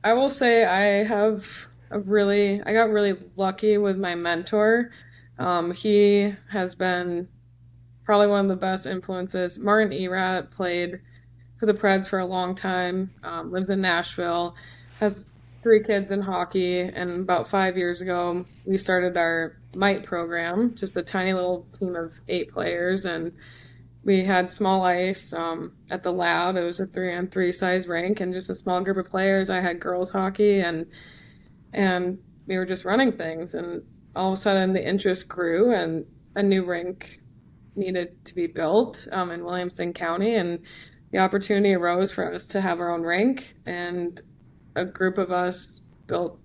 I will say I got really lucky with my mentor. He has been probably one of the best influences. Martin Erat played for the Preds for a long time, lives in Nashville, has three kids in hockey, and about 5 years ago, we started our MITE program, just a tiny little team of 8 players, and we had small ice at the lab. It was a 3-on-3 size rink, and just a small group of players. I had girls hockey, and we were just running things, and all of a sudden the interest grew, and a new rink needed to be built in Williamson County, and the opportunity arose for us to have our own rink, and a group of us built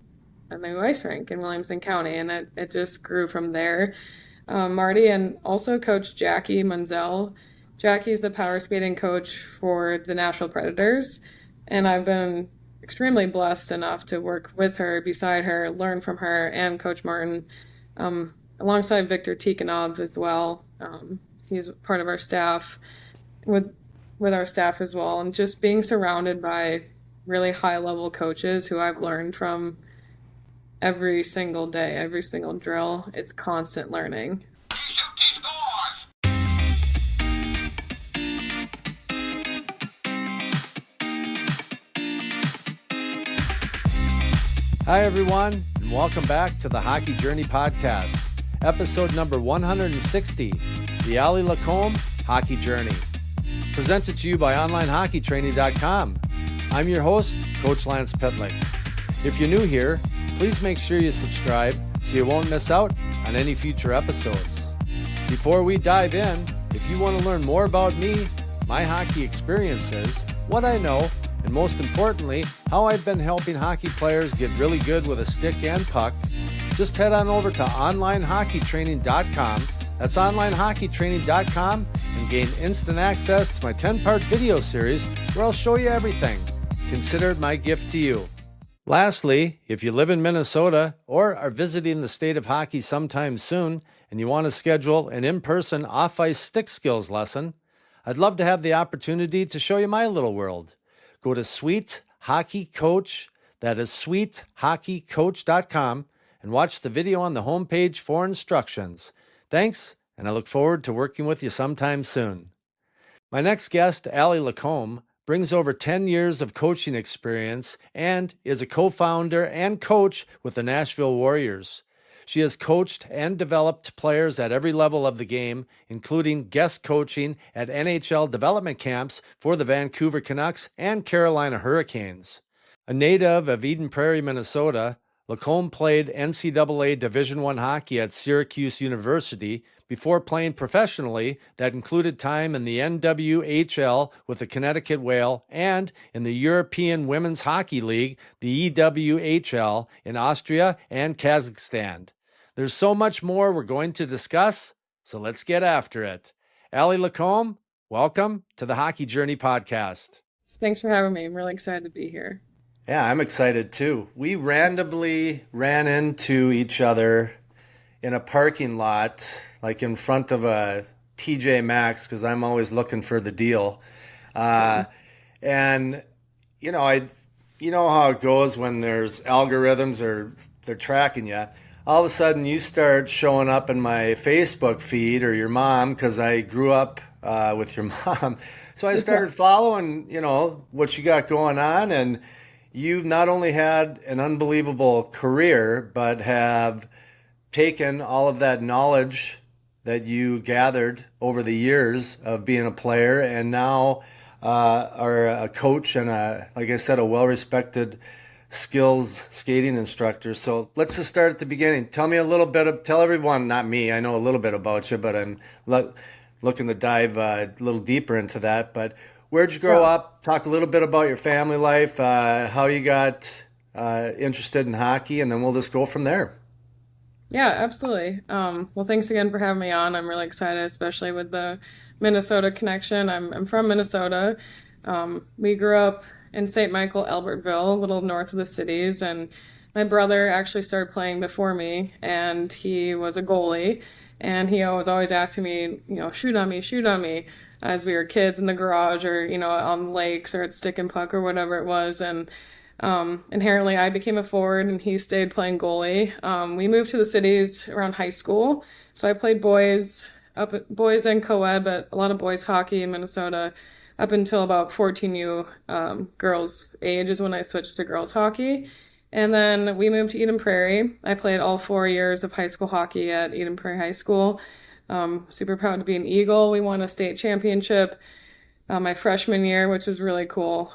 a new ice rink in Williamson County, and it just grew from there. Marty and also Coach Jackie Munzel. Jackie's the power skating coach for the Nashville Predators, and I've been extremely blessed enough to work with her, beside her, learn from her, and Coach Martin, alongside Victor Tikhonov as well. He's part of our staff, with our staff as well, and just being surrounded by really high level coaches who I've learned from every single day, every single drill. It's constant learning. Hi, everyone, and welcome back to the Hockey Journey Podcast, episode number 160, the Allie LaCombe Hockey Journey, presented to you by OnlineHockeyTraining.com. I'm your host, Coach Lance Pitlick. If you're new here, please make sure you subscribe so you won't miss out on any future episodes. Before we dive in, if you want to learn more about me, my hockey experiences, what I know, and most importantly, how I've been helping hockey players get really good with a stick and puck, just head on over to OnlineHockeyTraining.com. That's OnlineHockeyTraining.com, and gain instant access to my 10-part video series where I'll show you everything. Consider it my gift to you. Lastly, if you live in Minnesota or are visiting the state of hockey sometime soon and you want to schedule an in-person off-ice stick skills lesson, I'd love to have the opportunity to show you my little world. Go to Sweet Hockey Coach, that is sweethockeycoach.com, and watch the video on the homepage for instructions. Thanks, and I look forward to working with you sometime soon. My next guest, Allie LaCombe, brings over 10 years of coaching experience and is a co-founder and coach with the Nashville Warriors. She has coached and developed players at every level of the game, including guest coaching at NHL development camps for the Vancouver Canucks and Carolina Hurricanes. A native of Eden Prairie, Minnesota, LaCombe played NCAA Division I hockey at Syracuse University before playing professionally. That included time in the NWHL with the Connecticut Whale and in the European Women's Hockey League, the EWHL, in Austria and Kazakhstan. There's so much more we're going to discuss, so let's get after it. Allie LaCombe, welcome to the Hockey Journey Podcast. Thanks for having me. I'm really excited to be here. Yeah, I'm excited too. We randomly ran into each other in a parking lot, like in front of a TJ Maxx, because I'm always looking for the deal. And you know how it goes when there's algorithms or they're tracking you. All of a sudden, you start showing up in my Facebook feed, or your mom, because I grew up with your mom. So I started following, what you got going on, and you've not only had an unbelievable career, but have taken all of that knowledge that you gathered over the years of being a player, and now are a coach and, like I said, a well-respected skills skating instructor. So let's just start at the beginning. Tell everyone, not me, I know a little bit about you, but I'm looking to dive a little deeper into that. But where'd you grow up? Talk a little bit about your family life, how you got interested in hockey, and then we'll just go from there. Yeah, absolutely. Well, thanks again for having me on. I'm really excited, especially with the Minnesota connection. I'm from Minnesota. We grew up in St. Michael, Albertville, a little north of the cities, and my brother actually started playing before me, and he was a goalie, and he was always asking me, shoot on me, as we were kids in the garage, or, on lakes, or at stick and puck, or whatever it was. And Inherently, I became a forward and he stayed playing goalie. We moved to the cities around high school, so I played boys and co-ed, but a lot of boys hockey in Minnesota up until about 14U girls age is when I switched to girls hockey. And then we moved to Eden Prairie. I played all 4 years of high school hockey at Eden Prairie High School. Super proud to be an Eagle. We won a state championship my freshman year, which was really cool.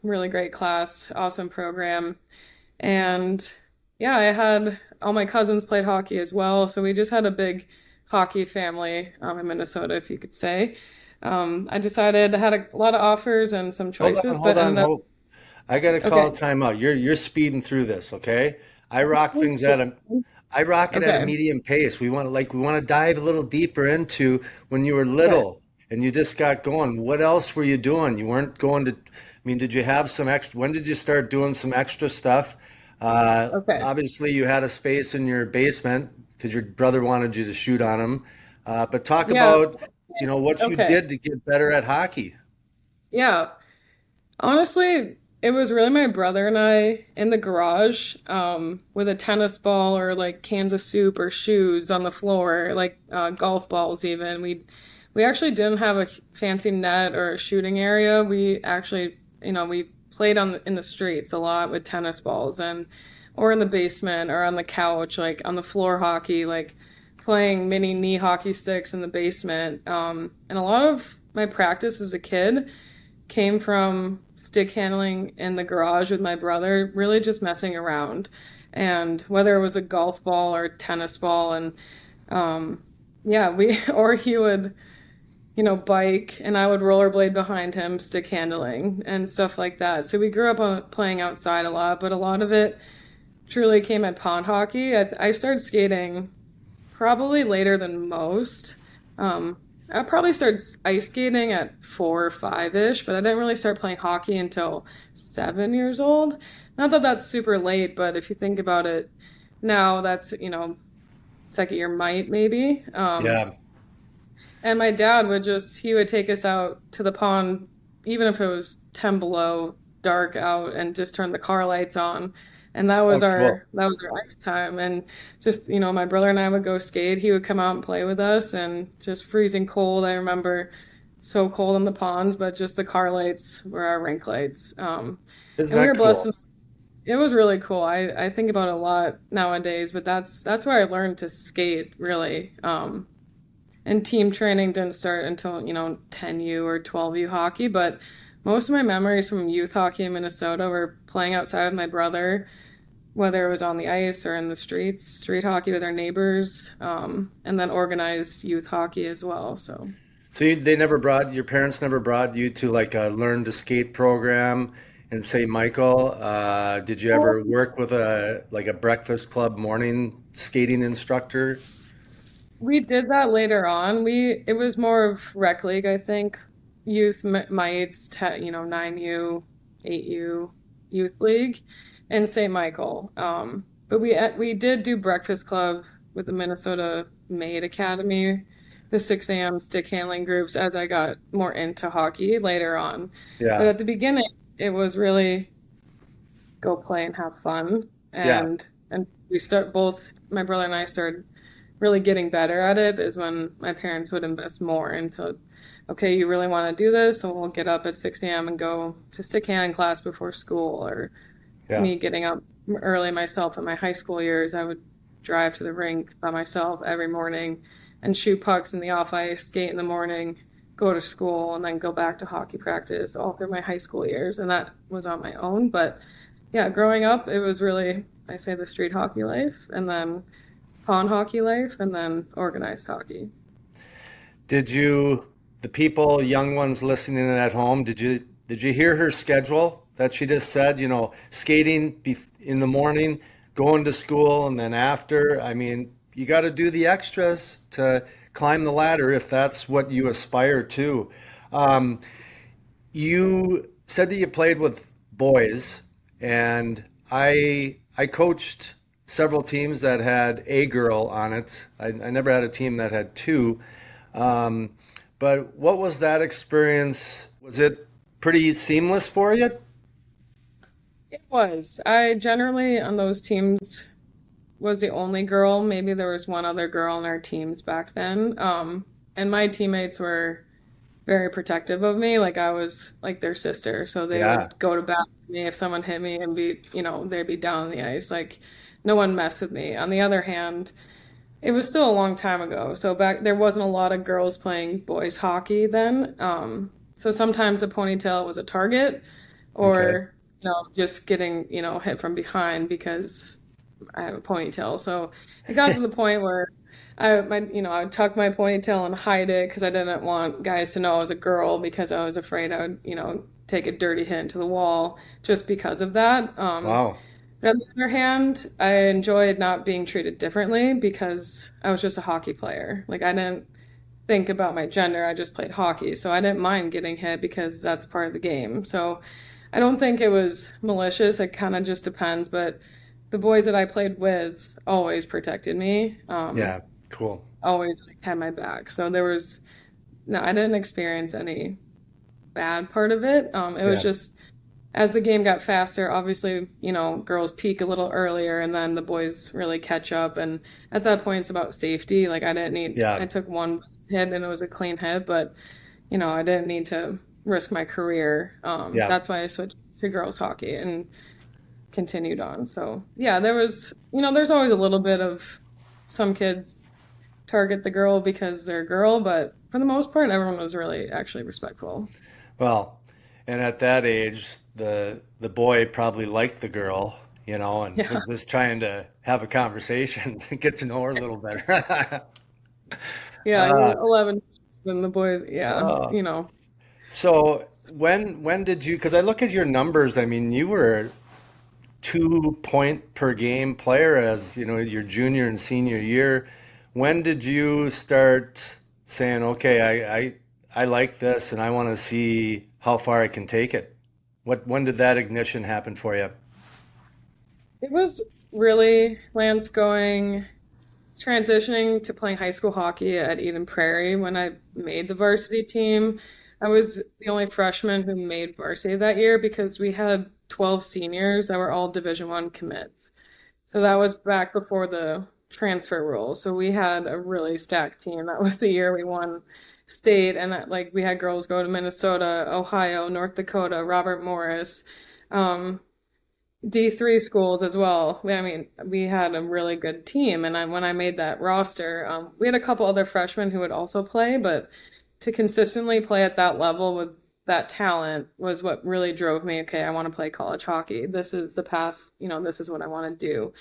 Really great class, awesome program. And yeah, I had all my cousins played hockey as well. So we just had a big hockey family in Minnesota, if you could say. I decided I had a lot of offers and some Hold on, choices, hold but on, ended up hold. I got to call a okay. timeout. You're speeding through this, okay? I rock things at a I rock it at a Okay. medium pace. We want to dive a little deeper into when you were Okay. little and you just got going. What else were you doing? You weren't going to, I mean, did you have some extra, when did you start doing some extra stuff? Okay. Obviously you had a space in your basement because your brother wanted you to shoot on him. But talk Yeah. about, what you Okay. did to get better at hockey. Yeah. Honestly, it was really my brother and I in the garage, with a tennis ball or like cans of soup or shoes on the floor, like golf balls even. We actually didn't have a fancy net or a shooting area. We actually, we played in the streets a lot with tennis balls and or in the basement or on the couch, like on the floor hockey, like playing mini knee hockey sticks in the basement. And a lot of my practice as a kid came from stick handling in the garage with my brother, really just messing around. And whether it was a golf ball or tennis ball, and um, yeah, or he would, bike and I would rollerblade behind him, stick handling and stuff like that. So we grew up playing outside a lot, but a lot of it truly came at pond hockey. I started skating probably later than most. Um, I probably started ice skating at 4 or 5-ish, but I didn't really start playing hockey until 7 years old. Not that that's super late, but if you think about it now, that's, second year might maybe. Yeah. And my dad he would take us out to the pond, even if it was 10 below, dark out, and just turn the car lights on. And Oh, cool. that was our ice time. And just, my brother and I would go skate. He would come out and play with us and just freezing cold. I remember so cold in the ponds, but just the car lights were our rink lights. Isn't And we that were blessed. cool? It was really cool. I think about it a lot nowadays, but that's where I learned to skate really. And team training didn't start until, 10U or 12U hockey, but most of my memories from youth hockey in Minnesota were playing outside with my brother, whether it was on the ice or in the streets, street hockey with our neighbors, and then organized youth hockey as well. So, So your parents never brought you to like a learn to skate program in St. Michael. Did you ever work with a breakfast club morning skating instructor? we did that later on. It was more of rec league, I think, mites, 9U, 8U youth league in St. Michael. But we did do breakfast club with the Minnesota Maid Academy, the 6 a.m. stick handling groups as I got more into hockey later on. But Yeah, at the beginning, it was really go play and have fun, yeah, and we start both my brother and I started really getting better at it is when my parents would invest more into, okay, you really want to do this, so we'll get up at 6 a.m. and go to stick handling class before school, or yeah. me getting up early myself in my high school years. I would drive to the rink by myself every morning and shoot pucks in the off ice, skate in the morning, go to school, and then go back to hockey practice all through my high school years. And that was on my own. But yeah, growing up, it was really, I say, the street hockey life, and then pond hockey life, and then organized hockey. Did you, the people, young ones listening at home, did you hear her schedule that she just said? Skating in the morning, going to school, and then after. I mean, you got to do the extras to climb the ladder if that's what you aspire to. Um, You said that you played with boys, and I coached several teams that had a girl on it. I never had a team that had two. Um, but what was that experience? Was it pretty seamless for you? It was. I generally on those teams was the only girl. Maybe there was one other girl on our teams back then. And my teammates were very protective of me. Like I was like their sister. So they Yeah. would go to bat with me if someone hit me and be, they'd be down on the ice. Like no one messed with me. On the other hand, it was still a long time ago. So back there wasn't a lot of girls playing boys hockey then. So sometimes a ponytail was a target Okay. or, just getting, hit from behind because I have a ponytail. So it got to the point where I would tuck my ponytail and hide it because I didn't want guys to know I was a girl because I was afraid I would, take a dirty hit into the wall just because of that. Wow. But on the other hand, I enjoyed not being treated differently because I was just a hockey player. Like I didn't think about my gender. I just played hockey. So I didn't mind getting hit because that's part of the game. So I don't think it was malicious. It kind of just depends. But the boys that I played with always protected me, Yeah. Cool. always like, had my back. So there was, no, I didn't experience any bad part of it. It was Yeah. just as the game got faster, obviously, girls peak a little earlier and then the boys really catch up. And at that point, it's about safety. Like Yeah. I took one hit and it was a clean hit, but, I didn't need to risk my career. Yeah. That's why I switched to girls hockey and continued on. So yeah, there's always a little bit of some kids target the girl because they're a girl, but for the most part, everyone was really actually respectful. Well, and at that age, the boy probably liked the girl, and Yeah. was just trying to have a conversation, get to know her a little better. Yeah, Uh, you're 11 and the boys, yeah, uh, so when did you, because I look at your numbers, I mean, you were 2 point per game player as, your junior and senior year. When did you start saying, okay, I like this and I want to see how far I can take it? When did that ignition happen for you? it was really Lance going transitioning to playing high school hockey at Eden Prairie when I made the varsity team. I was the only freshman who made varsity that year because we had 12 seniors that were all Division I commits. So that was back before the transfer rule. So we had a really stacked team. That was the year we won state, and we had girls go to Minnesota, Ohio, North Dakota, Robert Morris, um, D3 schools as well. We had a really good team, and when I made that roster, we had a couple other freshmen who would also play, but to consistently play at that level with that talent was what really drove me. Okay, I want to play college hockey. This is the path, this is what I want to do.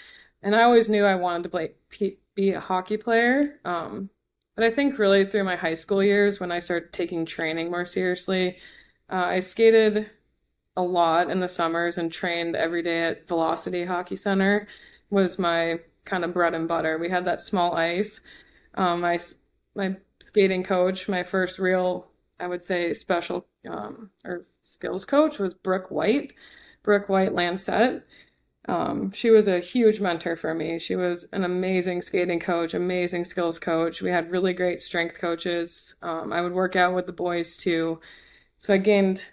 And I always knew I wanted to be a hockey player. But I think really through my high school years, when I started taking training more seriously, I skated a lot in the summers and trained every day at Velocity Hockey Center was my kind of bread and butter. We had that small ice. My skating coach, my first real, I would say, special or skills coach was Brooke White Lancet. She was a huge mentor for me. She was an amazing skating coach, amazing skills coach. We had really great strength coaches. I would work out with the boys too. So I gained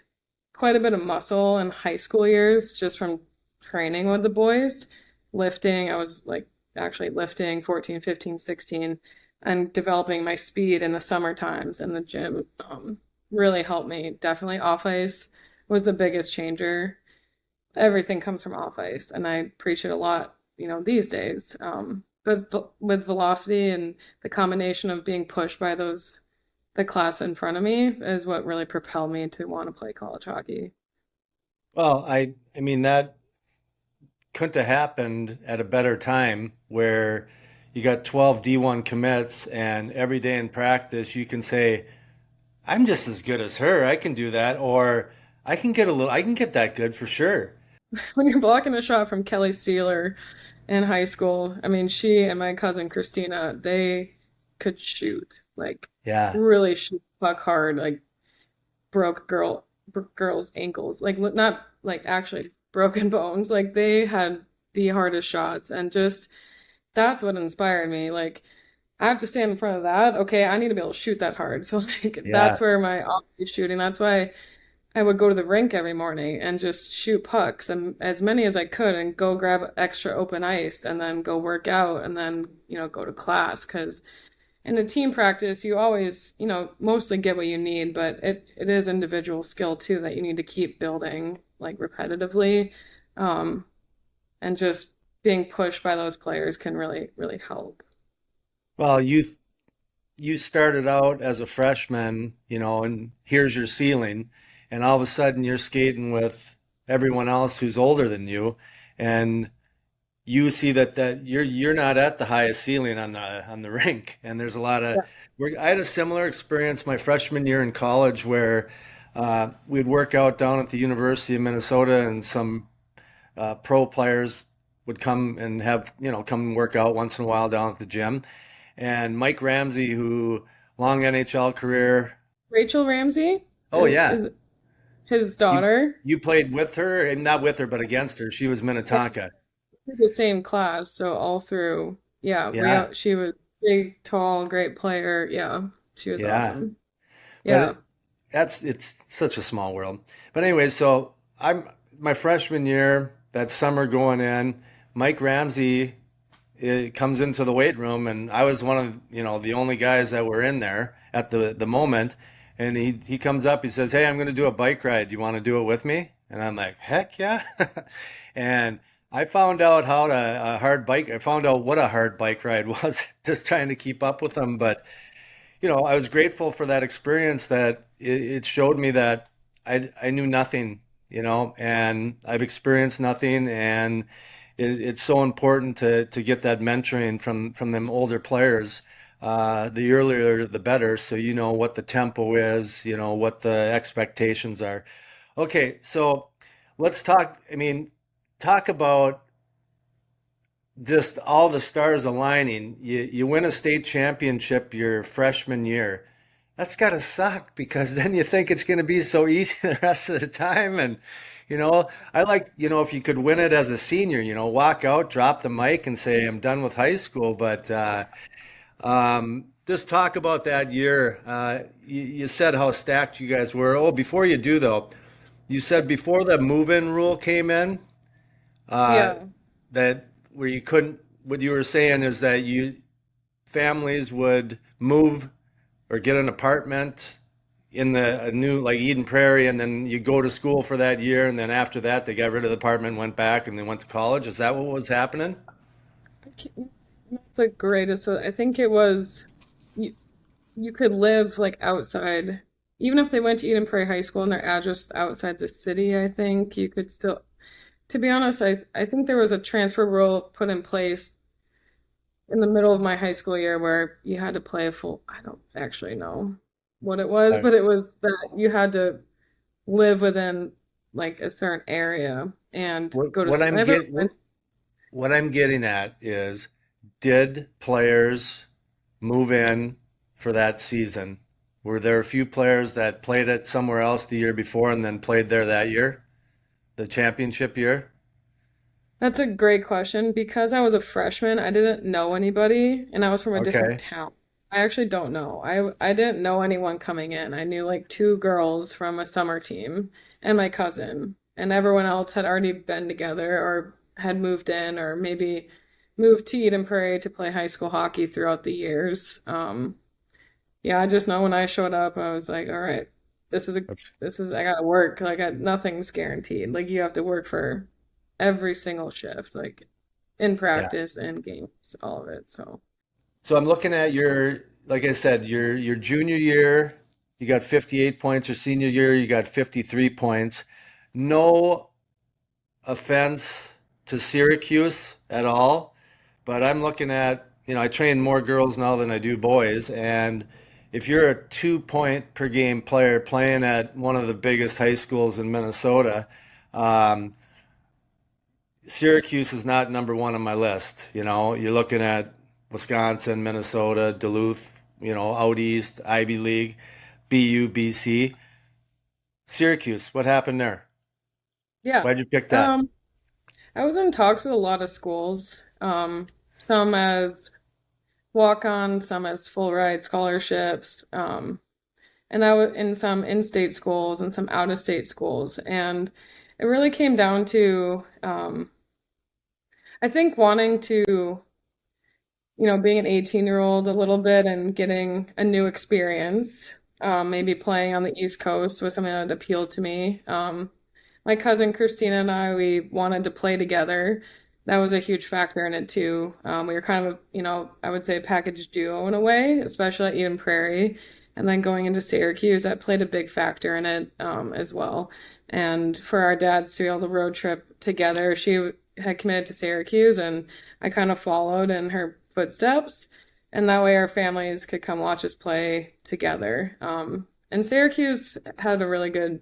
quite a bit of muscle in high school years just from training with the boys. Lifting, I was like actually lifting 14, 15, 16, and developing my speed in the summer times in the gym really helped me. Definitely off ice was the biggest changer. Everything comes from off ice, and I preach it a lot, these days. But with velocity and the combination of being pushed by the class in front of me is what really propelled me to want to play college hockey. Well, I mean that couldn't have happened at a better time where you got 12 D1 commits and every day in practice you can say, I'm just as good as her. I can do that. Or I can get that good for sure. When you're blocking a shot from Kelly Steeler in high school, I mean, she and my cousin Christina, they could shoot, like Yeah. really shoot puck hard, like broke girls' ankles, like not like actually broken bones. Like they had the hardest shots, and just that's what inspired me. Like I have to stand in front of that. Okay, I need to be able to shoot that hard. So like Yeah. that's where my obvious shooting. That's why I would go to the rink every morning and just shoot pucks and as many as I could and go grab extra open ice and then go work out and then, go to class. Because in a team practice, you always, mostly get what you need, but it is individual skill too that you need to keep building like repetitively. Um, and just being pushed by those players can really, really help. Well, you started out as a freshman, and here's your ceiling, and all of a sudden you're skating with everyone else who's older than you, and you see that you're not at the highest ceiling on the rink, and there's a lot of. Yeah. I had a similar experience my freshman year in college where we'd work out down at the University of Minnesota, and some pro players would come and come and work out once in a while down at the gym. And Mike Ramsey, who long NHL career. Rachel Ramsey Oh yeah, is his you daughter. you played with her, and not with her, but against her. She was Yeah, Minnetonka. the same class, so all through, yeah, Yeah, she was big, tall, great player. Yeah, she was yeah. awesome. But Yeah. it's such a small world. But anyway, so I'm my freshman year, that summer going in, Mike Ramsey comes into the weight room, and I was one of the only guys that were in there at the moment. And he comes up, he says, "Hey, I'm going to do a bike ride. Do you want to do it with me?" And I'm like, "Heck yeah!" And I found out I found out what a hard bike ride was, just trying to keep up with them. But I was grateful for that experience, that it showed me that I knew nothing, and I've experienced nothing, and it's so important to get that mentoring from them older players. The earlier the better, so you know what the tempo is, what the expectations are. Okay, so let's talk. I mean, talk about just all the stars aligning. You win a state championship your freshman year. That's gotta suck, because then you think it's gonna be so easy the rest of the time. And I like, if you could win it as a senior, walk out, drop the mic, and say, "I'm done with high school." But just talk about that year. You said how stacked you guys were. Oh, before you do though, you said before the move-in rule came in, uh, Yeah. that where you couldn't. What you were saying is that families would move or get an apartment in a new, like, Eden Prairie, and then you go to school for that year, and then after that they got rid of the apartment, went back, and they went to college. Is that what was happening? Not the greatest. I think it was you, you could live like outside, even if they went to Eden Prairie High School and their address outside the city, I think you could still, to be honest, I think there was a transfer rule put in place in the middle of my high school year where you had to play a full, I don't actually know what it was, Right. but it was that you had to live within like a certain area and What go to what I'm whenever get I what, went. what I'm getting at is, did players move in for that season? Were there a few players that played it somewhere else the year before and then played there that year, the championship year? That's a great question. Because I was a freshman, I didn't know anybody and I was from a different Okay. town. I actually don't know. I didn't know anyone coming in. I knew like two girls from a summer team and my cousin, and everyone else had already been together or had moved in or maybe moved to Eden Prairie to play high school hockey throughout the years. Yeah, I just know when I showed up, I was like, all right, this is a That's I gotta work. Like nothing's guaranteed. Like you have to work for every single shift, like in yeah. practice and games, all of it. So So I'm looking at like I said, your junior year, you got 58 points. Your senior year, you got 53 points. No offense to Syracuse at all, but I'm looking at, I train more girls now than I do boys. And if you're a 2 point per game player playing at one of the biggest high schools in Minnesota, um, Syracuse is not number one on my list. You're looking at Wisconsin, Minnesota, Duluth, out east, Ivy League, BU, BC. Syracuse, what happened there? yeah. Why'd you pick that? Um, I was in talks with a lot of schools, some as walk on, some as full ride scholarships. and that was in some in-state schools and some out-of-state schools. And it really came down to, I think, wanting to, being an 18-year-old a little bit and getting a new experience. Maybe playing on the East Coast was something that appealed to me. My cousin Christina and I, we wanted to play together. That was a huge factor in it too. We were kind of, I would say a package duo in a way, especially at Eden Prairie. And then going into Syracuse, that played a big factor in it as well. And for our dads to be able to road trip together, she had committed to Syracuse, and I kind of followed in her footsteps. And that way our families could come watch us play together. And Syracuse had a really good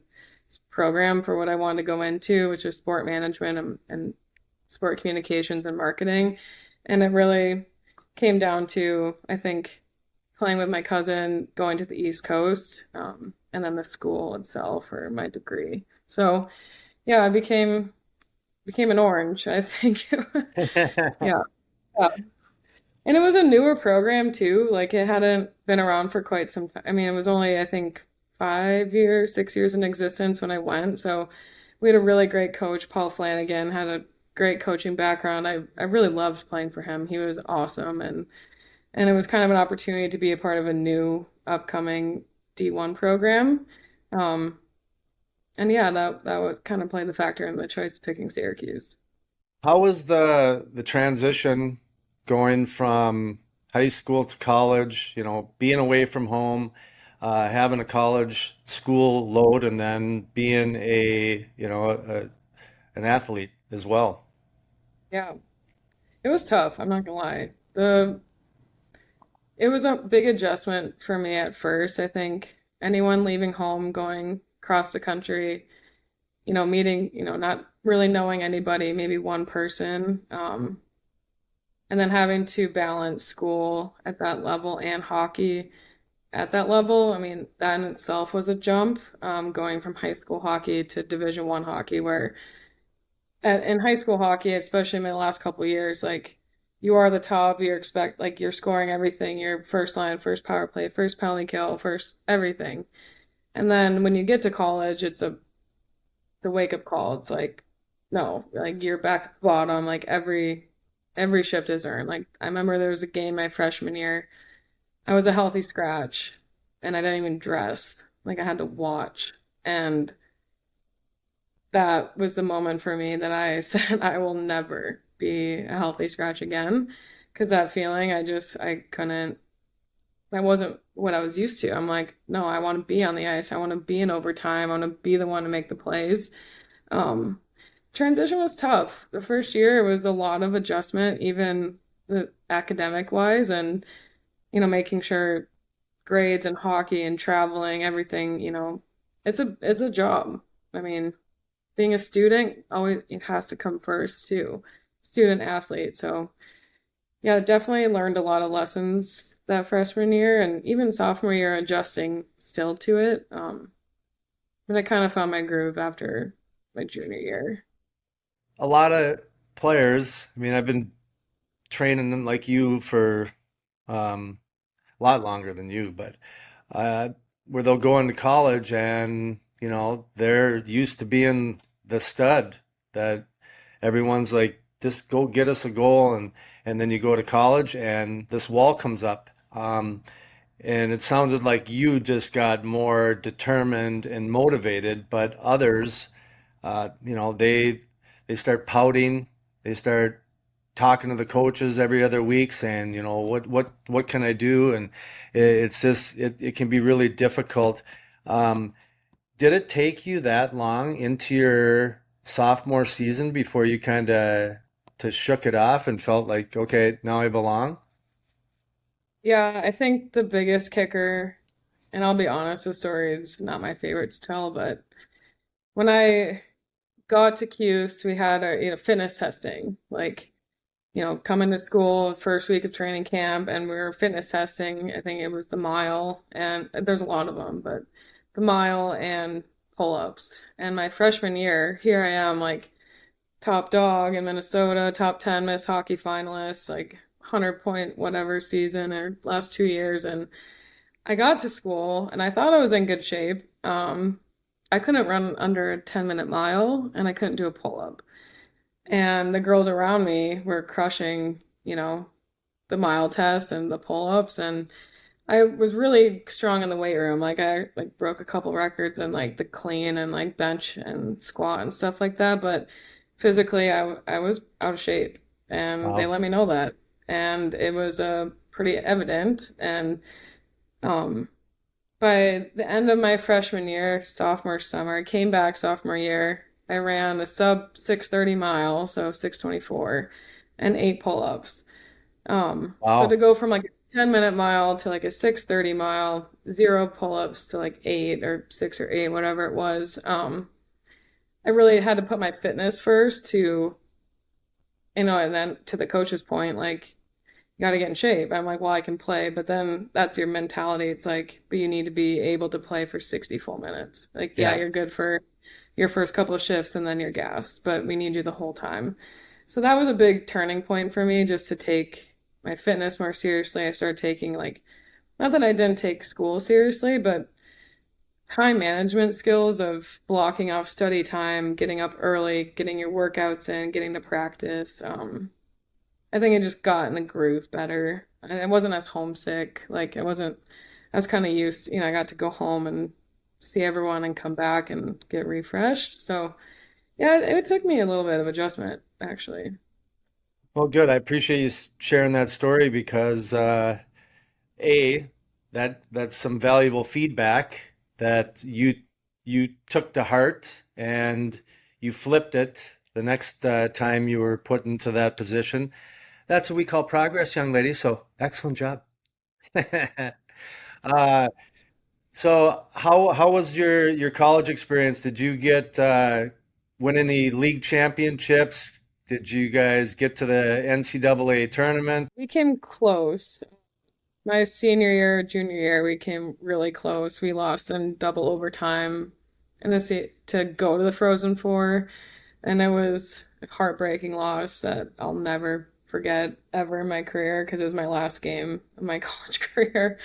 program for what I wanted to go into, which is sport management and sport communications and marketing. And it really came down to, I think, playing with my cousin, going to the East Coast, and then the school itself for my degree. So yeah, I became an orange, I think. Yeah. Yeah. And it was a newer program too. Like it hadn't been around for quite some time. I mean, it was only, I think, 5 years, 6 years in existence when I went. So we had a really great coach. Paul Flanagan had a great coaching background. I really loved playing for him. He was awesome, and it was kind of an opportunity to be a part of a new upcoming D1 program. Um, and yeah, that would kind of play the factor in the choice of picking Syracuse. How was the transition going from high school to college, being away from home, having a college school load, and then being an athlete as well? Yeah, it was tough. I'm not gonna lie. It was a big adjustment for me at first. I think anyone leaving home, going across the country, meeting, not really knowing anybody, maybe one person, and then having to balance school at that level and hockey at that level. I mean, that in itself was a jump, going from high school hockey to Division I hockey, where in high school hockey, especially in the last couple of years, like you are the top, like you're scoring everything, you're first line, first power play, first penalty kill, first everything. And then when you get to college, it's a wake up call. It's like, no, like you're back at the bottom, like every shift is earned. Like I remember there was a game my freshman year. I was a healthy scratch and I didn't even dress. Like I had to watch. And that was the moment for me that I said I will never be a healthy scratch again. Because that feeling, I couldn't, that wasn't what I was used to. I'm like, no, I want to be on the ice. I want to be in overtime. I want to be the one to make the plays. Um, Transition was tough. The first year it was a lot of adjustment, even the academic wise, and making sure grades and hockey and traveling, everything, it's a job. I mean, being a student always it has to come first too. Student athlete. So yeah, definitely learned a lot of lessons that freshman year and even sophomore year adjusting still to it. But I kind of found my groove after my junior year. A lot of players, I mean, I've been training like you for a lot longer than you, but uh, where they'll go into college and, they're used to being the stud that everyone's like, just go get us a goal. And then you go to college and this wall comes up. And it sounded like you just got more determined and motivated, but others, they start pouting, they start talking to the coaches every other week, saying, what can I do? And it's just it can be really difficult. Um, did it take you that long into your sophomore season before you kind of to shook it off and felt like, okay, now I belong? Yeah, I think the biggest kicker, and I'll be honest, the story is not my favorite to tell, but when I got to Cuse, we had our, fitness testing. Like, coming to school, first week of training camp, and we were fitness testing. I think it was the mile, and there's a lot of them, but the mile and pull-ups. And my freshman year, here I am, like top dog in Minnesota, top 10 Miss Hockey finalist, like 100 point whatever season or last 2 years. And I got to school and I thought I was in good shape. I couldn't run under a 10-minute mile and I couldn't do a pull-up. And the girls around me were crushing, the mile test and the pull-ups, and I was really strong in the weight room. Like I like broke a couple records and like the clean and like bench and squat and stuff like that, but physically I was out of shape and they Wow. let me know that. And it was pretty evident, and um by the end of my freshman year, sophomore summer, I came back sophomore year. I ran a sub 6:30 mile, so 6:24, and 8 pull-ups. So to Wow. go from like a 10-minute mile to like a 6:30 mile, 0 pull-ups to like 8 or 6 or 8, whatever it was, I really had to put my fitness first to, and then to the coach's point, like, you got to get in shape. I'm like, well, I can play, but then that's your mentality. It's like, but you need to be able to play for 60 full minutes. Like, yeah, Yeah. you're good for your first couple of shifts and then you're gassed, but we need you the whole time. So that was a big turning point for me, just to take my fitness more seriously. I started taking, like, not that I didn't take school seriously, but time management skills of blocking off study time, getting up early, getting your workouts in, getting to practice. I think it just got in the groove better. I wasn't as homesick. Like, I was kind of used, I got to go home and see everyone and come back and get refreshed. So, yeah, it took me a little bit of adjustment, actually. Well, good. I appreciate you sharing that story because A, that's some valuable feedback that you took to heart and you flipped it the next time you were put into that position. That's what we call progress, young lady. So excellent job. Uh, so how was your college experience? Did you get win any league championships? Did you guys get to the NCAA tournament? We came close. My senior year, junior year, we came really close. We lost in double overtime in to go to the Frozen Four, and it was a heartbreaking loss that I'll never forget ever in my career because it was my last game of my college career,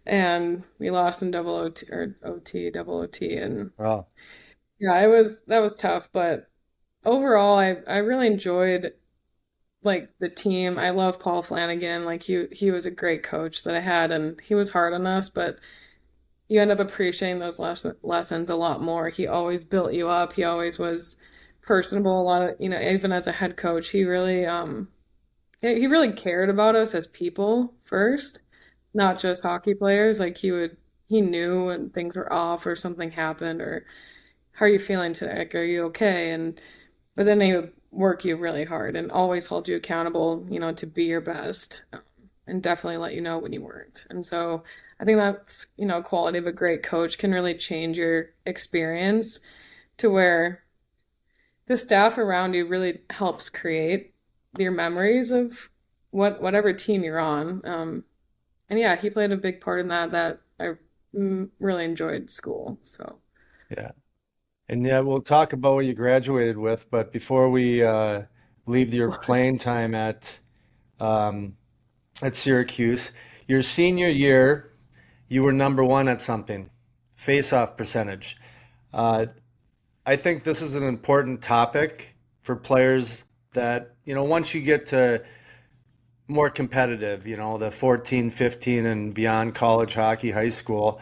and we lost in double OT or OT, double OT, and Oh, yeah, that was tough, but overall, I really enjoyed like the team. I love Paul Flanagan. Like he was a great coach that I had, and he was hard on us, but you end up appreciating those lessons a lot more. He always built you up. He always was personable. A lot of, even as a head coach, he really cared about us as people first, not just hockey players. Like he knew when things were off or something happened, or how are you feeling today? Like, are you okay? And but then they would work you really hard and always hold you accountable, to be your best, and definitely let you know when you weren't. And so I think that's, quality of a great coach can really change your experience to where the staff around you really helps create your memories of whatever team you're on. And yeah, he played a big part in that I really enjoyed school. So yeah. And yeah, we'll talk about what you graduated with, but before we leave your playing time um, at Syracuse, your senior year, you were number one at something, face-off percentage. Uh, I think this is an important topic for players that, once you get to more competitive, the 14, 15 and beyond college hockey, high school,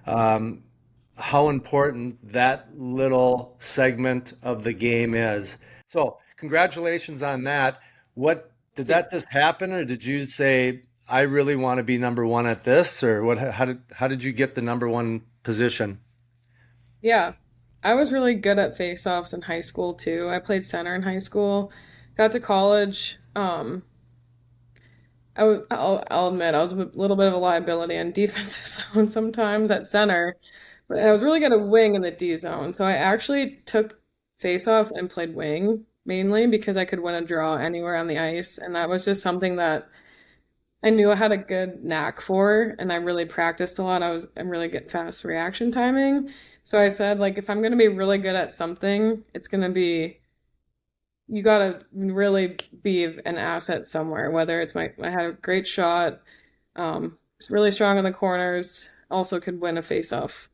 um, how important that little segment of the game is. So, congratulations on that. What did yeah. that just happen, or did you say, I really want to be number one at this, or what? How did you get the number one position? Yeah. I was really good at face-offs in high school too. I played center in high school. Got to college. I'll admit I was a little bit of a liability on defensive zone sometimes at center, but I was really good at wing in the D zone. So I actually took face-offs and played wing mainly because I could win a draw anywhere on the ice, and that was just something that I knew I had a good knack for, and I really practiced a lot. I'm really good fast reaction timing. So I said, like, if I'm gonna be really good at something, it's gonna be you gotta really be an asset somewhere. Whether it's I had a great shot, was really strong in the corners. also could win a faceoff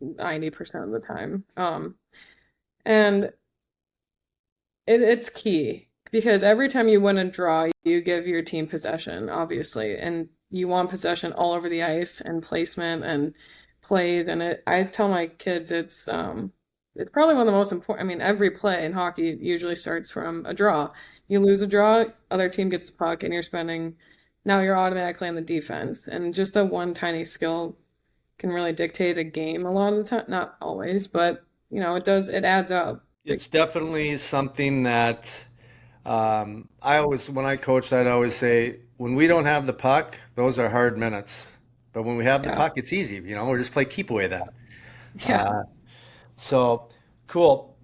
90% of the time. And it's key because every time you win a draw, you give your team possession, obviously, and you want possession all over the ice and placement and plays. And I tell my kids it's probably one of the most important. I mean, every play in hockey usually starts from a draw. You lose a draw, other team gets the puck, and now you're automatically on the defense. And just the one tiny skill can really dictate a game a lot of the time. Not always, but it adds up. It's definitely something that when I coached, I'd always say, when we don't have the puck, those are hard minutes. But when we have the Yeah. puck, it's easy. We just play keep away then. Yeah. Uh, so cool.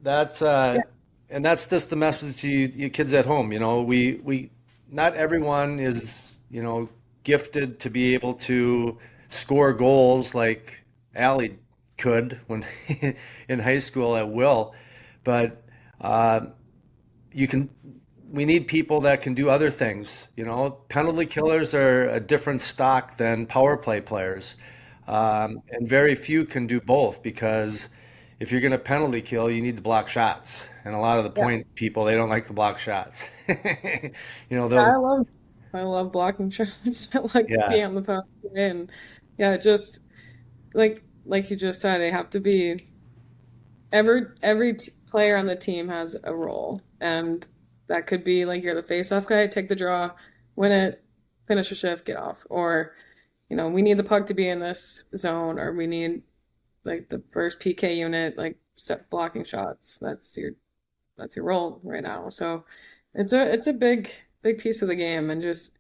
Yeah. And that's just the message to you kids at home. We not everyone is, gifted to be able to score goals like Allie could when in high school at will. But uh, you can we need people that can do other things. Penalty killers are a different stock than power play players. And very few can do both because if you're going to penalty kill, you need to block shots. And a lot of the Yeah. point people, they don't like to block shots. Yeah, They'll, I love blocking shots. I like yeah, being on the power play and yeah, just like you just said, they have to be every player on the team has a role, and that could be like you're the face-off guy, take the draw, win it, finish a shift, get off, or we need the puck to be in this zone, or we need like the first PK unit, like blocking shots. That's your role right now. So it's a big piece of the game, and just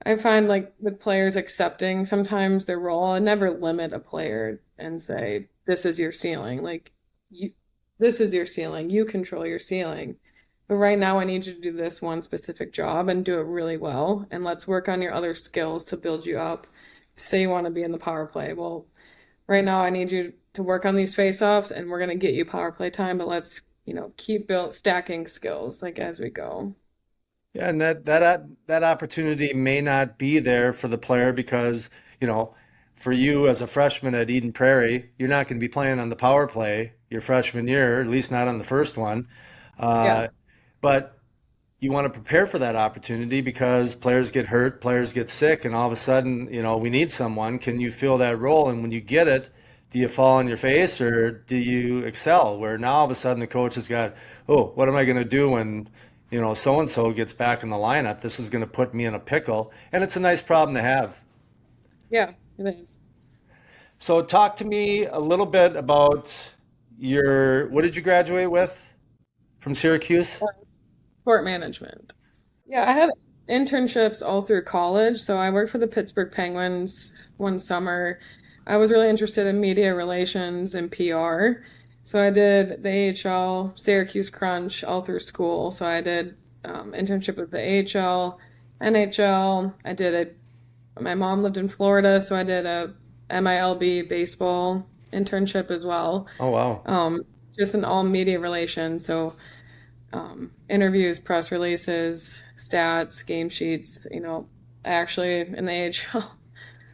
I find like with players accepting sometimes their role, I never limit a player and say, this is your ceiling. Like you this is your ceiling. You control your ceiling. But right now I need you to do this one specific job and do it really well. And let's work on your other skills to build you up. Say you want to be in the power play. Well, right now I need you to work on these face-offs and we're gonna get you power play time, but let's, keep build stacking skills like as we go. yeah, and that opportunity may not be there for the player because, for you as a freshman at Eden Prairie, you're not going to be playing on the power play your freshman year, at least not on the first one. Yeah. Uh, but you want to prepare for that opportunity because players get hurt, players get sick, and all of a sudden, we need someone. Can you fill that role? And when you get it, do you fall on your face or do you excel? Where now all of a sudden the coach has got, oh, what am I going to do when, so and so gets back in the lineup? This is going to put me in a pickle. And it's a nice problem to have. Yeah, it is. So talk to me a little bit about what did you graduate with from Syracuse? Sport management. Yeah, I had internships all through college. So I worked for the Pittsburgh Penguins one summer. I was really interested in media relations and PR. So I did the AHL, Syracuse Crunch all through school. So I did internship with the AHL, NHL. My mom lived in Florida, so I did a MILB baseball internship as well. Oh, wow. Um, just in all media relations. So interviews, press releases, stats, game sheets. I actually in the AHL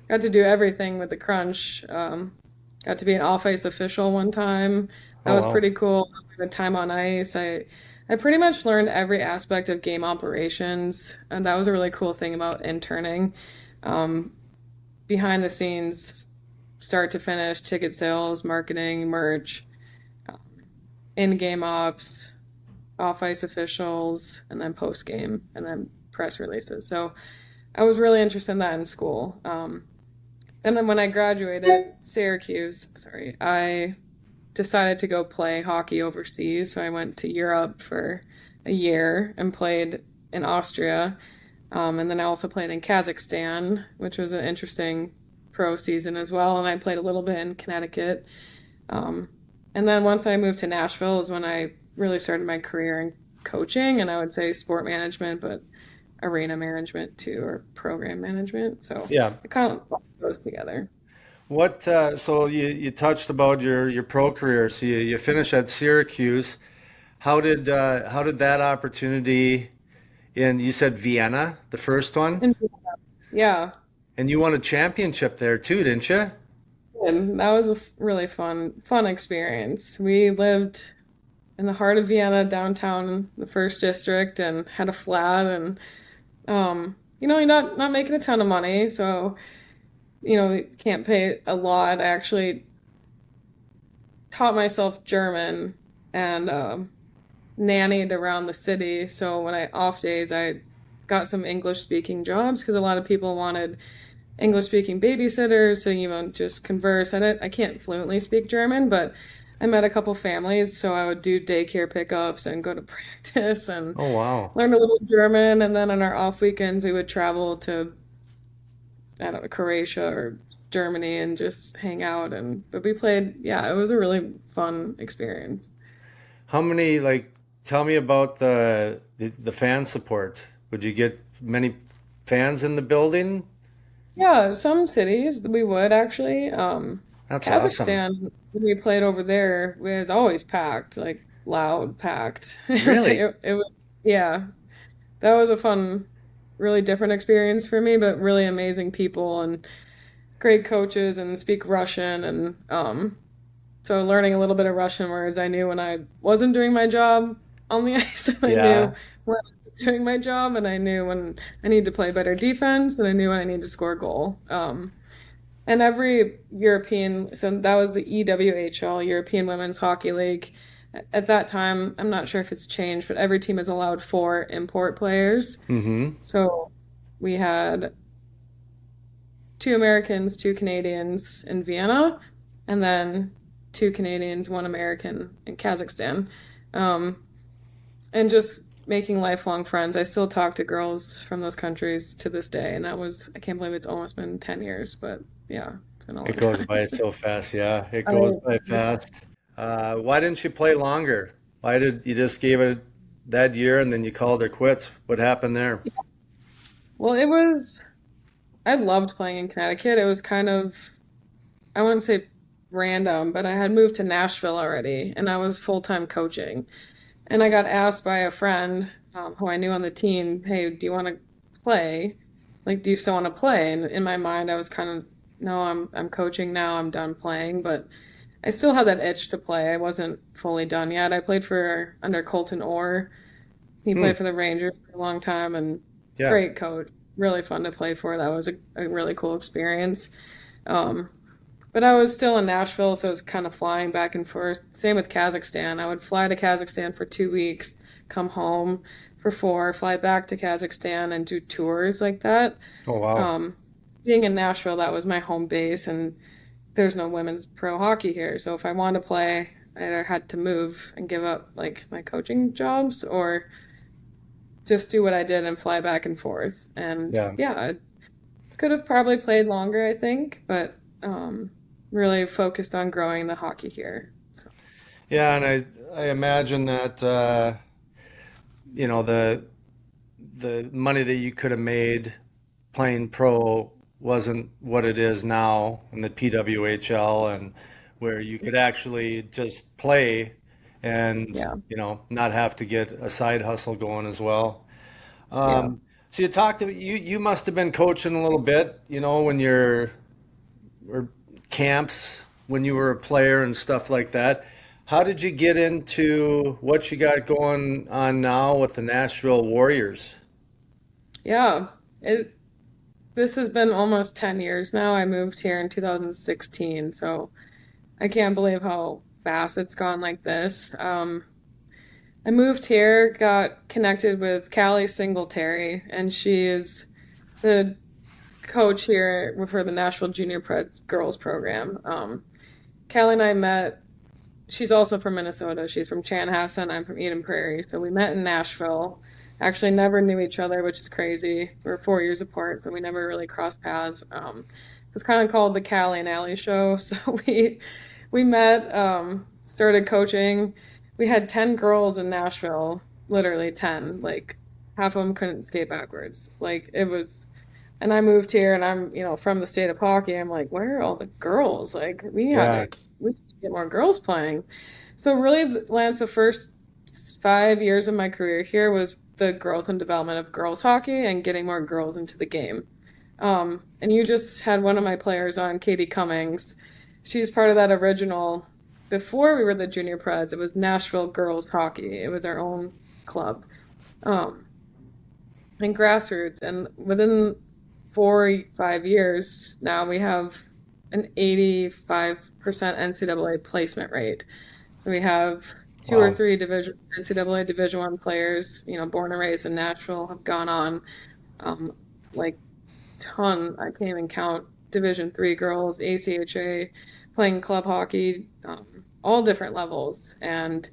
got to do everything with the crunch. Got to be an off-ice official one time. That Oh, was wow. pretty cool. The time on ice, I pretty much learned every aspect of game operations, and that was a really cool thing about interning. Um, Behind the scenes, start to finish, ticket sales, marketing, merch, um, in-game ops, off-ice officials, and then post-game, and then press releases. So I was really interested in that in school. And then when I graduated Syracuse, sorry, I decided to go play hockey overseas. So I went to Europe for a year and played in Austria. And then I also played in Kazakhstan, which was an interesting pro season as well. And I played a little bit in Connecticut. Um, and then once I moved to Nashville is when I really started my career in coaching, and I would say sport management, but arena management too, or program management. So Yeah. it kind of goes together. So you touched about your pro career. So you finished at Syracuse. How did that opportunity in, you said Vienna, the first one? And yeah, And you won a championship there too, didn't you? And that was a really fun experience. We lived in the heart of Vienna, downtown, the first district, and had a flat. And you're not making a ton of money, so you can't pay a lot. I actually taught myself German and nannied around the city. So when I off days, I got some English speaking jobs because a lot of people wanted English speaking babysitters, so just converse. I can't fluently speak German, but I met a couple families, so I would do daycare pickups and go to practice and Oh, wow. learn a little German. And then on our off weekends, we would travel to, I don't know, Croatia or Germany and just hang out. But we played, yeah, it was a really fun experience. How many, like, tell me about the fan support. Would you get many fans in the building? Yeah, some cities we would actually. That's awesome. Kazakhstan, when we played over there, was always packed, like loud, packed. Really? It was, yeah, that was a fun, really different experience for me, but really amazing people and great coaches and speak Russian. And so learning a little bit of Russian words, I knew when I wasn't doing my job on the ice, and I knew Yeah. when I was doing my job, and I knew when I need to play better defense, and I knew when I need to score a goal. And every European, so that was the EWHL, European Women's Hockey League. At that time, I'm not sure if it's changed, but every team is allowed 4 import players. Mm-hmm. So we had 2 Americans, 2 Canadians in Vienna, and then 2 Canadians, 1 American in Kazakhstan. Um, and just making lifelong friends. I still talk to girls from those countries to this day, and I can't believe it's almost been 10 years, but yeah, it's been a long It goes time. by so fast. Yeah, it I goes mean, by fast. Why didn't you play longer? Why did you just gave it that year and then you called her quits? What happened there? well, I loved playing in Connecticut. It was kind of, I wouldn't say random, but I had moved to Nashville already, and I was full-time coaching. And I got asked by a friend who I knew on the team, hey, do you want to play? Like, do you still want to play? And in my mind, I was kind of, no, I'm coaching now. I'm done playing, but I still had that itch to play. I wasn't fully done yet. I played for under Colton Orr. He Hmm. played for the Rangers for a long time and Yeah. great coach. Really fun to play for. That was a really cool experience. Um, but I was still in Nashville, so it was kind of flying back and forth. Same with Kazakhstan. I would fly to Kazakhstan for 2 weeks, come home for 4, fly back to Kazakhstan and do tours like that. Oh, wow. Um, Being in Nashville, that was my home base, and there's no women's pro hockey here. So if I wanted to play, I either had to move and give up like my coaching jobs or just do what I did and fly back and forth. And Yeah. yeah, I could have probably played longer, I think, but really focused on growing the hockey here. So Yeah, and I imagine that you know the money that you could have made playing pro wasn't what it is now in the PWHL and where you could actually just play and yeah, not have to get a side hustle going as well. yeah. So you talked to you must have been coaching a little bit, when or camps when you were a player and stuff like that. How did you get into what you got going on now with the Nashville Warriors? Yeah. It This has been almost 10 years now. I moved here in 2016, so I can't believe how fast it's gone like this. I moved here, got connected with Callie Singletary, and she is the coach here for the Nashville Junior Preds girls program. Callie and I met. She's also from Minnesota. She's from Chanhassen. I'm from Eden Prairie. So we met in Nashville. Actually, never knew each other, which is crazy. We're 4 years apart, so we never really crossed paths. It's kind of called the Callie and Allie show. So we met, started coaching. We had 10 girls in Nashville, literally 10. Like half of them couldn't skate backwards. Like it was, and I moved here, and I'm from the state of hockey. I'm like, where are all the girls? Like Yeah, we need to get more girls playing. So really, Lance, the first 5 years of my career here was the growth and development of girls hockey and getting more girls into the game. And you just had one of my players on, Katie Cummings. She's part of that original. Before we were the junior Preds, it was Nashville Girls Hockey. It was our own club. Um, and grassroots. And within 4 5 years now, we have an 85% NCAA placement rate. So we have two or Wow. three NCAA Division I players, born and raised in Nashville, have gone on, like ton. I can't even count. Division III girls, ACHA, playing club hockey, all different levels, and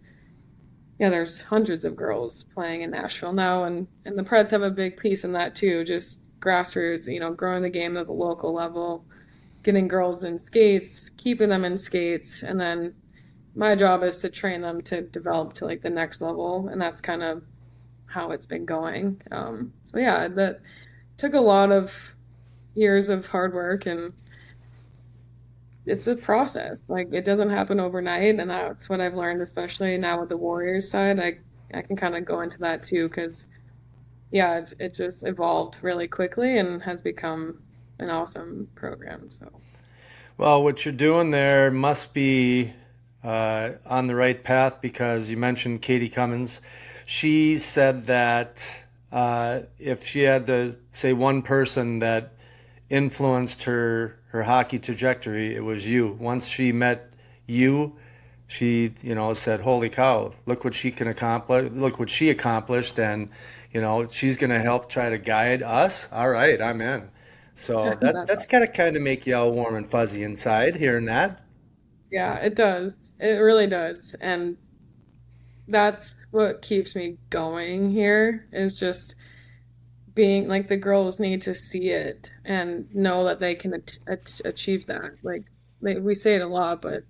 yeah, there's hundreds of girls playing in Nashville now, and the Preds have a big piece in that too. Just grassroots, growing the game at the local level, getting girls in skates, keeping them in skates, and then my job is to train them to develop to like the next level, and that's kind of how it's been going. So yeah, that took a lot of years of hard work, and it's a process. Like it doesn't happen overnight, and that's what I've learned, especially now with the Warriors side. I can kind of go into that too, because yeah, it just evolved really quickly and has become an awesome program. So Well, what you're doing there must be on the right path because you mentioned Katie Cummins. She said that if she had to say one person that influenced her hockey trajectory, it was you. Once she met you, she said, "Holy cow! Look what she can accomplish! Look what she accomplished!" And she's going to help try to guide us. All right, I'm in. So that's that's gotta kind of make you all warm and fuzzy inside hearing that. yeah, it does. It really does. And that's what keeps me going here is just being like the girls need to see it and know that they can achieve that. Like we say it a lot, but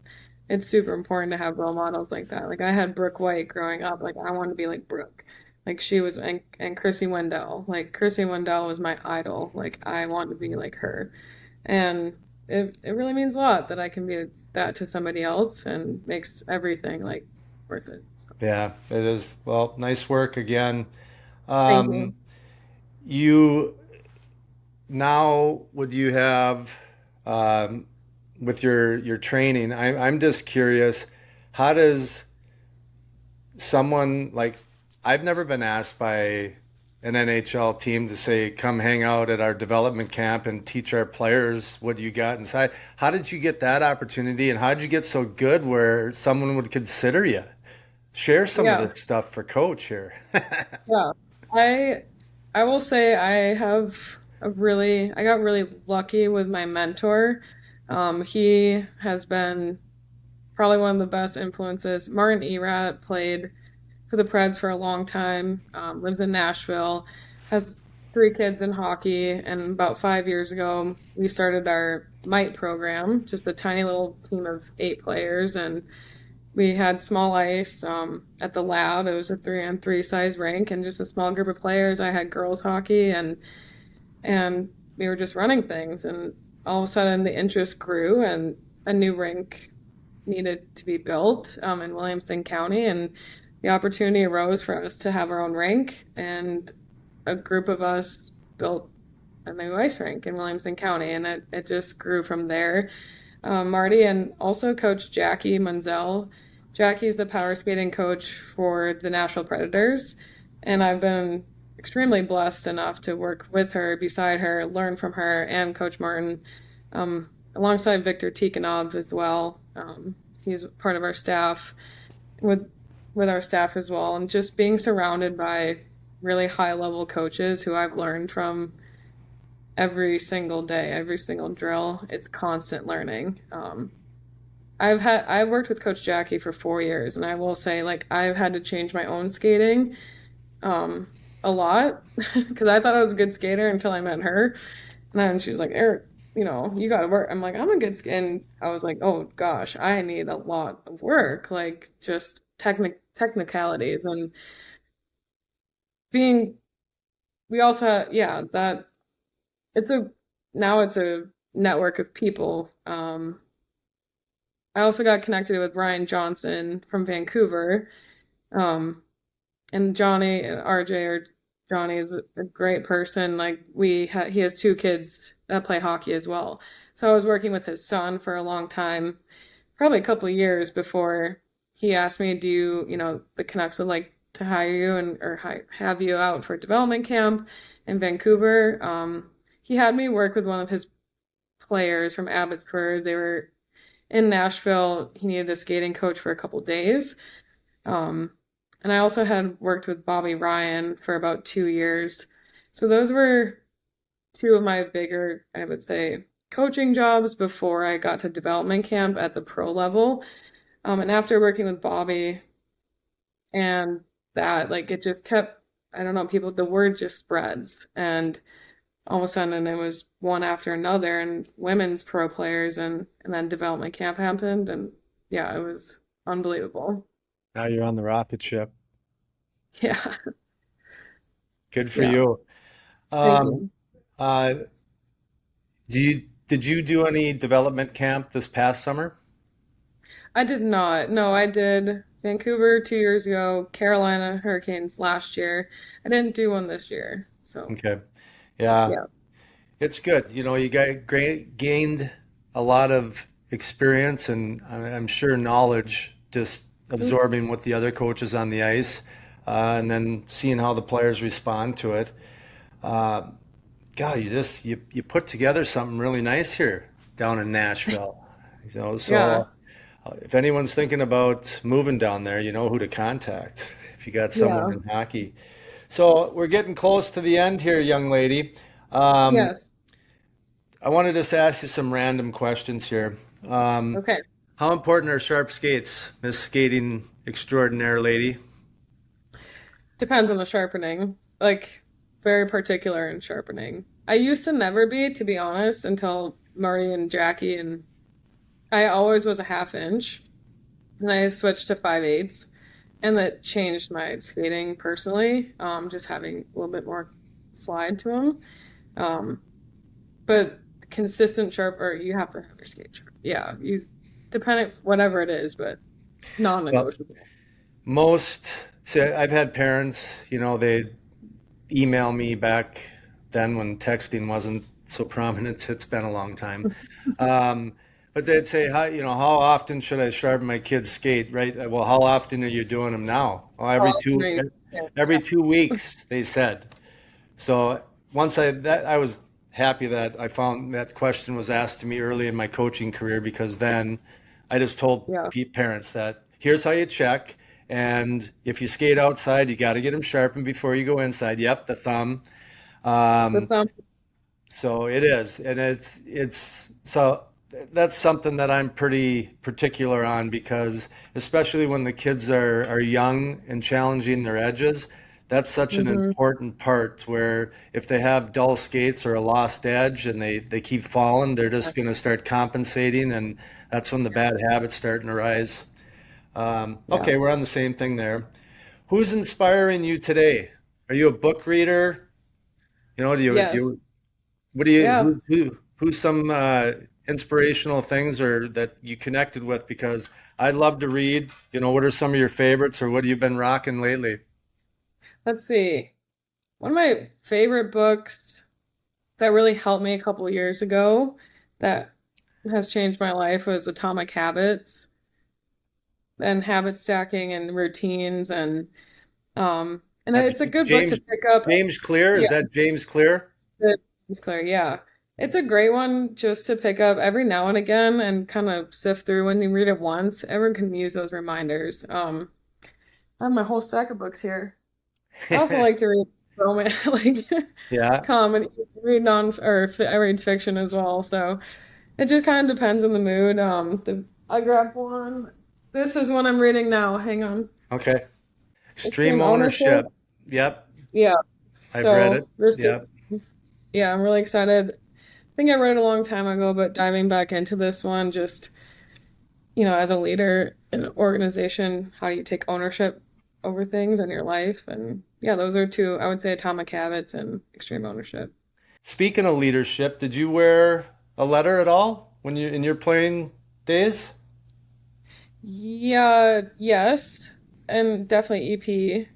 it's super important to have role models like that. Like I had Brooke White growing up. Like I wanted to be like Brooke. Like she was, and Chrissy Wendell. Like Chrissy Wendell was my idol. Like I want to be like her. And it really means a lot that I can be that to somebody else and makes everything like worth it. So, Yeah, it is. Well, nice work again. thank you. Um, you now, would you have um, with your training? I'm just curious. How does someone like I've never been asked by an NHL team to say, come hang out at our development camp and teach our players what you got inside. How did you get that opportunity and how did you get so good where someone would consider you? Share some of Yeah. this stuff for coach here. Yeah. I I will say I got really lucky with my mentor. He has been probably one of the best influences. Martin Erat played for the Preds for a long time, lives in Nashville, has three kids in hockey, and about 5 years ago we started our Mite program, just a tiny little team of 8 players, and we had small ice at the lab. It was a 3-on-3 size rink and just a small group of players. I had girls hockey and we were just running things, and all of a sudden the interest grew and a new rink needed to be built in Williamson County, and the opportunity arose for us to have our own rink, and a group of us built a new ice rink in Williamson County, and it just grew from there. Marty and also Coach Jackie Munzel. Jackie's the power skating coach for the Nashville Predators, and I've been extremely blessed enough to work with her, beside her, learn from her, and Coach Martin, alongside Victor Tikhonov as well. He's part of our staff, with our staff as well, and just being surrounded by really high level coaches who I've learned from every single day, every single drill. It's constant learning. I've worked with Coach Jackie for 4 years, and I will say like I've had to change my own skating um, a lot because I thought I was a good skater until I met her, and then she was like, Eric, you got to work. I'm like, I'm a good skater. And I was like, oh gosh, I need a lot of work, like just technicalities and being. We also had, yeah, that it's a now it's a network of people. I also got connected with Ryan Johnson from Vancouver, um, and Johnny and RJ are Johnny's a great person. Like he has two kids that play hockey as well. So I was working with his son for a long time, probably a couple of years before he asked me, "Do you, the Canucks would like to hire you and or have you out for development camp in Vancouver?" He had me work with one of his players from Abbotsford. They were in Nashville. He needed a skating coach for a couple of days. Um, and I also had worked with Bobby Ryan for about 2 years. So those were two of my bigger, I would say, coaching jobs before I got to development camp at the pro level. And after working with Bobby and that, like it just kept, I don't know, the word just spreads. And all of a sudden it was one after another and women's pro players and then development camp happened and yeah, it was unbelievable. Now you're on the rocket ship. Yeah. Good for Yeah. you. Thank Um, you. uh, did you do any development camp this past summer? I did not. No, I did Vancouver 2 years ago, Carolina Hurricanes last year. I didn't do one this year. So, Okay. Yeah, yeah. it's good. You gained a lot of experience and I'm sure knowledge just Mm, absorbing what the other coaches on the ice, and then seeing how the players respond to it. Uh, God, you put together something really nice here down in Nashville. yeah. So if anyone's thinking about moving down there, you know who to contact if you got someone Yeah. in hockey. So we're getting close to the end here, young lady. Um, Yes. I want to just ask you some random questions here. Um, Okay. how important are sharp skates, Miss Skating Extraordinaire Lady? Depends on the sharpening. Like, very particular in sharpening. I used to never be, to be honest, until Murray and Jackie, and I always was a half inch. And I switched to 5/8, and that changed my skating personally. Just having a little bit more slide to them. Um, but consistent sharp, or you have to have your skate sharp. Yeah, you depending whatever it is, but Well, non-negotiable. see, I've had parents, they email me back then when texting wasn't so prominent. It's been a long time. Um, but they'd say, how often should I sharpen my kid's skate, right? Well, how often are you doing them now? Well, Oh, nice. Yeah, every 2 weeks, they said. So I was happy that I found that question was asked to me early in my coaching career because then I just told yeah. parents that here's how you check. And if you skate outside, you got to get them sharpened before you go inside. Yep, the thumb. That's Um, so it is, and so that's something that I'm pretty particular on because especially when the kids are young and challenging their edges, that's such an hmm important part where if they have dull skates or a lost edge and they keep falling, they're just going to start compensating, and that's when the bad habits starting to rise. Yeah. Okay, we're on the same thing there. Who's inspiring you today? Are you a book reader? Do Yes. you what do you Yeah. who's some inspirational things or that you connected with? Because I love to read. What are some of your favorites or what have you been rocking lately? Let's see. One of my favorite books that really helped me a couple of years ago that has changed my life was Atomic Habits and habit stacking and routines and That's it's a good book to James pick up. James Clear. Yeah, Is that James Clear? it's clear. Yeah. It's a great one just to pick up every now and again and kind of sift through when you read it once. Everyone can use those reminders. I have my whole stack of books here. I also like to read romance, like Yeah. comedy, read I read fiction as well. So it just kind of depends on the mood. I grabbed one. This is one I'm reading now. Hang on. Okay. Extreme Extreme Ownership. ownership. Yep. Yeah. I've read So it. there's Yep. just yeah, I'm really excited. I think I read it a long time ago, but diving back into this one, just as a leader in an organization, how do you take ownership over things in your life? And yeah, those are two, I would say, Atomic Habits and Extreme Ownership. Speaking of leadership, did you wear a letter at all when you in your playing days? Yeah, yes, and definitely EP.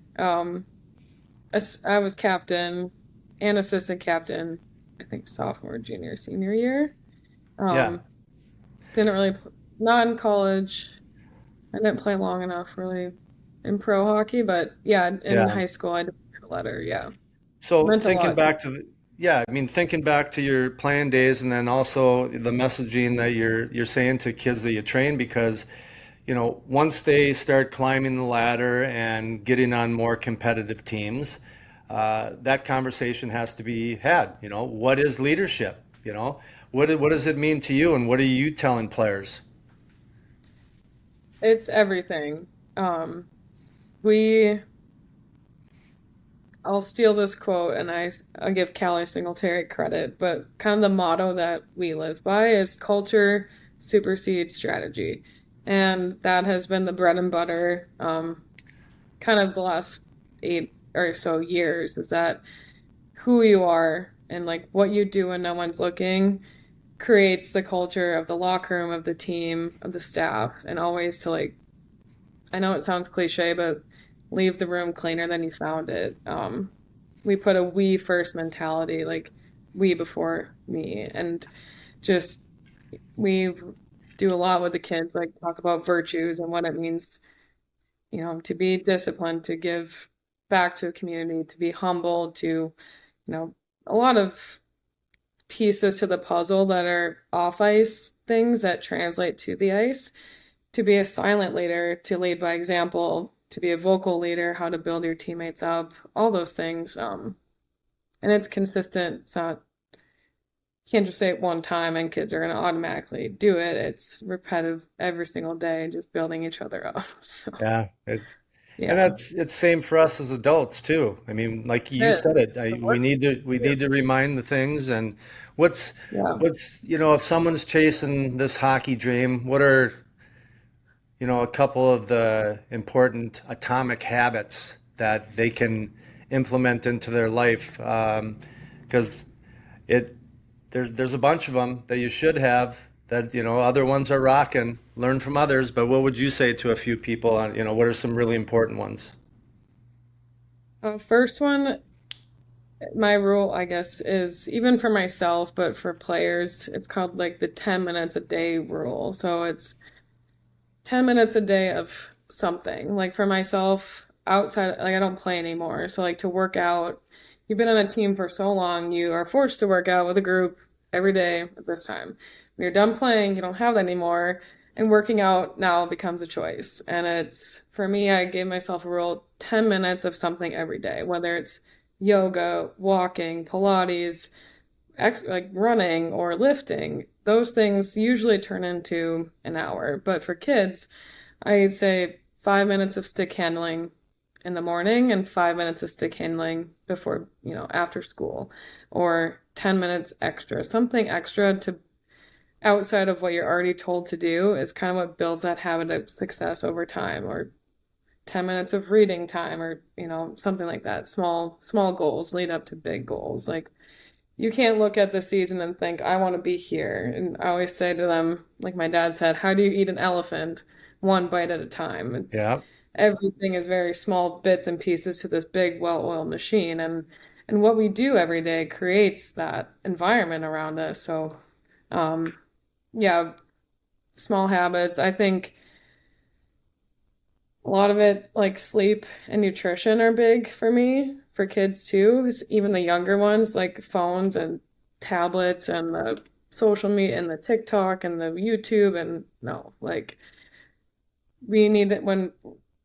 I was captain and assistant captain, I think sophomore, junior, senior year. Yeah. Um, didn't really, not in college. I didn't play long enough really in pro hockey, but yeah, in Yeah. high school I did write a letter. Yeah, So meant a thinking lot to me. back to yeah, I mean, thinking back to your playing days and then also the messaging that you're saying to kids that you train because, once they start climbing the ladder and getting on more competitive teams, that conversation has to be had. What is leadership? What does it mean to you and what are you telling players? It's everything. Um, we I'll steal this quote and I'll give Callie Singletary credit, but kind of the motto that we live by is culture supersedes strategy. And that has been the bread and butter, kind of the last 8 or so years, is that who you are and like what you do when no one's looking creates the culture of the locker room, of the team, of the staff, and always to like, I know it sounds cliche, but leave the room cleaner than you found it. We put a we first mentality, like we before me, and just we do a lot with the kids, like talk about virtues and what it means, to be disciplined, to give back to a community, to be humble, to, a lot of pieces to the puzzle that are off ice things that translate to the ice, to be a silent leader, to lead by example, to be a vocal leader, how to build your teammates up, all those things. And it's consistent. It's not, you can't just say it one time and kids are going to automatically do it. It's repetitive every single day, just building each other up. So, Yeah. And yeah, it's same for us as adults too. I mean, like you it, said it, the we work, need to remind the things and what's yeah. if someone's chasing this hockey dream, what are a couple of the important atomic habits that they can implement into their life? Because it there's a bunch of them that you should have that other ones are rocking. Learn from others, but what would you say to a few people on what are some really important ones? First one, my rule, I guess, is even for myself, but for players, it's called like the 10 minutes a day rule. So it's 10 minutes a day of something. Like for myself, outside, like I don't play anymore. So like to work out, you've been on a team for so long, you are forced to work out with a group every day at this time. When you're done playing, you don't have that anymore. And working out now becomes a choice. And it's, for me, I gave myself a rule 10 minutes of something every day, whether it's yoga, walking, Pilates, like running or lifting. Those things usually turn into an hour. But for kids, I'd say 5 minutes of stick handling in the morning and 5 minutes of stick handling before, after school, or 10 minutes extra. Something extra to outside of what you're already told to do is kind of what builds that habit of success over time, or 10 minutes of reading time, or, something like that. Small goals lead up to big goals. Like you can't look at the season and think, I want to be here. And I always say to them, like my dad said, how do you eat an elephant? One bite at a time. It's Yeah. everything is very small bits and pieces to this big, well-oiled machine. And what we do every day creates that environment around us. So, um, yeah, small habits. I think a lot of it, like sleep and nutrition, are big for me, for kids too. Even the younger ones, like phones and tablets and the social media and the TikTok and the YouTube. And no, like we need it when,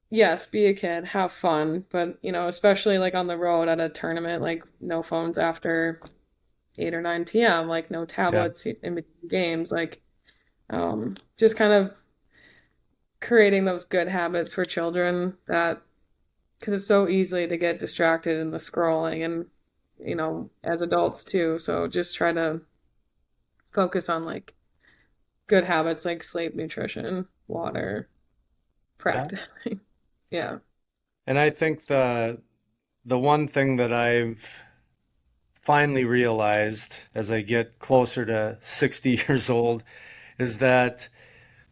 yes, be a kid, have fun, but especially like on the road at a tournament, like no phones after 8 or 9 p.m., like no Yeah. tablets in between games, like just kind of creating those good habits for children, that because it's so easy to get distracted in the scrolling and as adults too, so just try to focus on like good habits like sleep, nutrition, water, Yeah. practicing. Yeah. And I think the one thing that I've finally realized as I get closer to 60 years old is that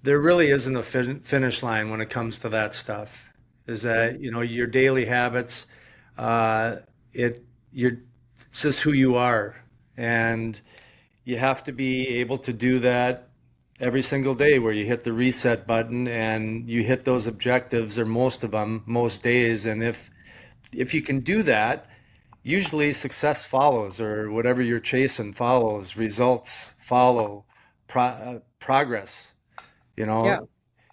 there really isn't a finish line when it comes to that stuff. Is that, your daily habits, uh, it you're it's just who you are, and you have to be able to do that every single day where you hit the reset button and you hit those objectives or most of them most days. And if you can do that, usually success follows, or whatever you're chasing follows, results follow, progress, you Yeah, know,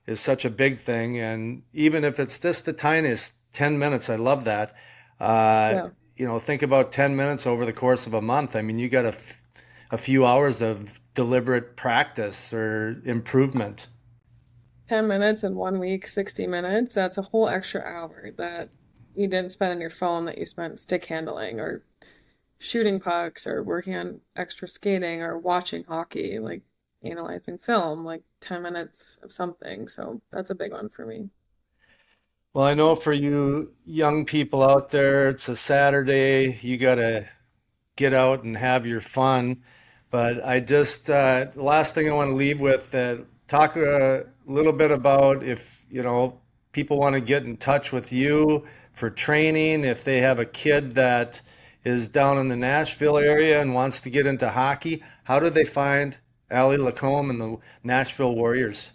is such a big thing. And even if it's just the tiniest 10 minutes, I love that. Uh, yeah. think about 10 minutes over the course of a month. I mean, you got a few hours of deliberate practice or improvement. 10 minutes in 1 week, 60 minutes, that's a whole extra hour that you didn't spend on your phone that you spent stick handling or shooting pucks or working on extra skating or watching hockey, like analyzing film, like 10 minutes of something. So that's a big one for me. Well, I know for you young people out there, it's a Saturday. You got to get out and have your fun. But the last thing I want to leave with, talk a little bit about if, people want to get in touch with you for training, if they have a kid that is down in the Nashville area and wants to get into hockey, how do they find Allie LaCombe and the Nashville Warriors?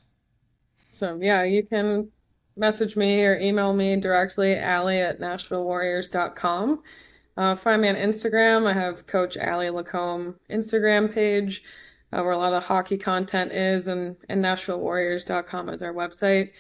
So yeah, you can message me or email me directly, Allie@NashvilleWarriors.com. Find me on Instagram. I have Coach Allie LaCombe Instagram page, where a lot of the hockey content is, and NashvilleWarriors.com is our website.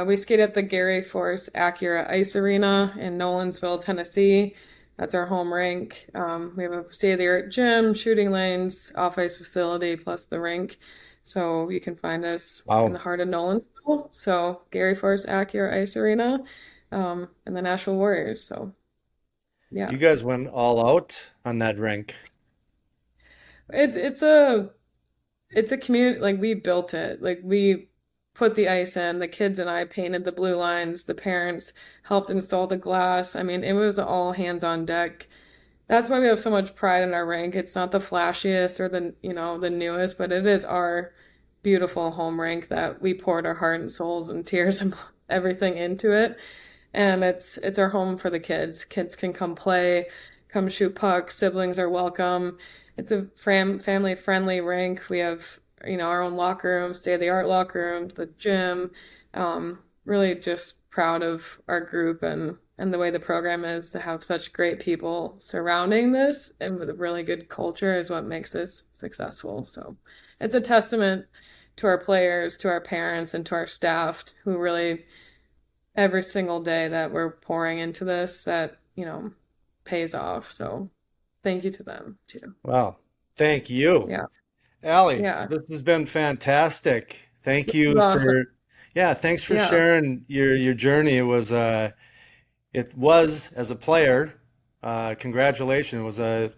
We skate at the Gary Force Acura Ice Arena in Nolensville, Tennessee. That's our home rink. We have a state-of-the-art gym, shooting lanes, off-ice facility, plus the rink. So you can find us in the Wow. heart of Nolensville. So Gary Force Acura Ice Arena, and the Nashville Warriors. So yeah. You guys went all out on that rink. It's it's a community, like we built it. Like we put the ice in, the kids and I painted the blue lines, the parents helped install the glass. I mean, it was all hands on deck. That's why we have so much pride in our rink. It's not the flashiest or the newest, but it is our beautiful home rink that we poured our heart and souls and tears and everything into it. And it's our home for the kids. Kids can come play, come shoot pucks. Siblings are welcome. It's a family friendly rink. We have our own locker room, state of the art locker room, the gym. Really just proud of our group and the way the program is to have such great people surrounding this and with a really good culture is what makes this successful. So it's a testament to our players, to our parents, and to our staff who really every single day that we're pouring into this that, pays off. So thank you to them too. Wow. Thank you. Yeah. Allie, Yeah. this has been fantastic. Thank This is you awesome. for, yeah, thanks for Yeah. sharing your journey. It was as a player, congratulations. It was a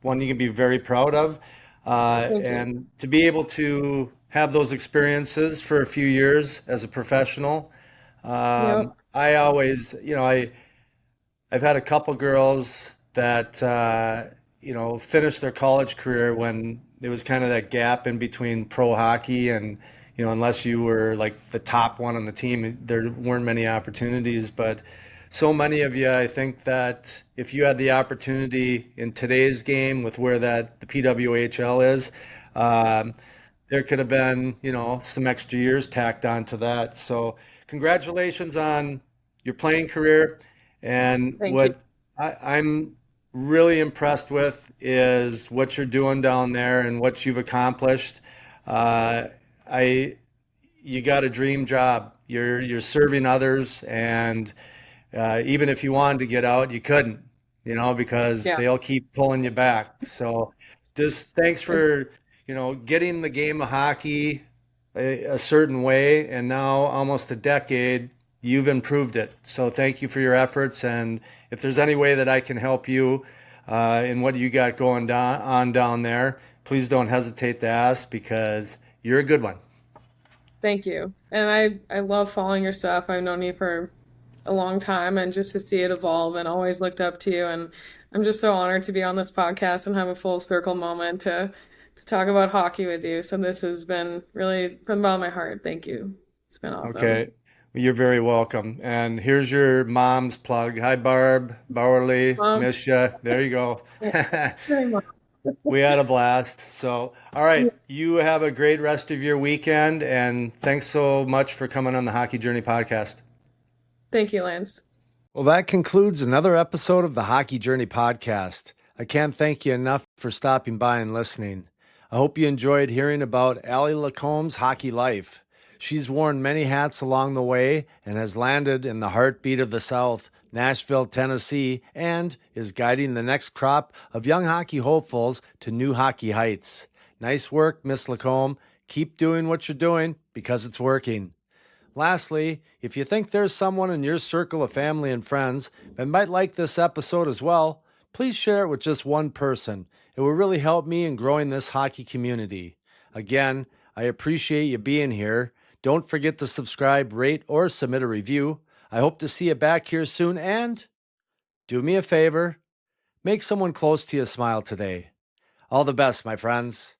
one you can be very proud of. Thank you. And to be able to have those experiences for a few years as a professional, Yep. I always, I've had a couple girls that finished their college career when there was kind of that gap in between pro hockey and unless you were like the top one on the team, there weren't many opportunities. But so many of you, I think that if you had the opportunity in today's game with where that the PWHL is, um, there could have been some extra years tacked onto that. So congratulations on your playing career. And Thank you. what I'm really impressed with is what you're doing down there and what you've accomplished. Uh, I, you got a dream job. You're serving others, and even if you wanted to get out, you couldn't, because Yeah. they'll keep pulling you back. So, just thanks for getting the game of hockey a certain way, and now almost a decade, you've improved it. So thank you for your efforts. And if there's any way that I can help you in what you got going down there, please don't hesitate to ask because you're a good one. Thank you. And I love following your stuff. I've known you for a long time and just to see it evolve and always looked up to you. And I'm just so honored to be on this podcast and have a full circle moment to talk about hockey with you. So this has been really from the bottom of my heart. Thank you. It's been awesome. Okay. You're very welcome. And here's your mom's plug. Hi, Barb, Bowerly, Um, miss ya. There you go. very much. We had a blast. So, all right, Yeah. you have a great rest of your weekend, and thanks so much for coming on the Hockey Journey podcast. Thank you, Lance. Well, that concludes another episode of the Hockey Journey podcast. I can't thank you enough for stopping by and listening. I hope you enjoyed hearing about Allie LaCombe's hockey life. She's worn many hats along the way and has landed in the heartbeat of the South, Nashville, Tennessee, and is guiding the next crop of young hockey hopefuls to new hockey heights. Nice work, Miss LaCombe. Keep doing what you're doing because it's working. Lastly, if you think there's someone in your circle of family and friends that might like this episode as well, please share it with just one person. It will really help me in growing this hockey community. Again, I appreciate you being here. Don't forget to subscribe, rate, or submit a review. I hope to see you back here soon, and do me a favor, make someone close to you smile today. All the best, my friends.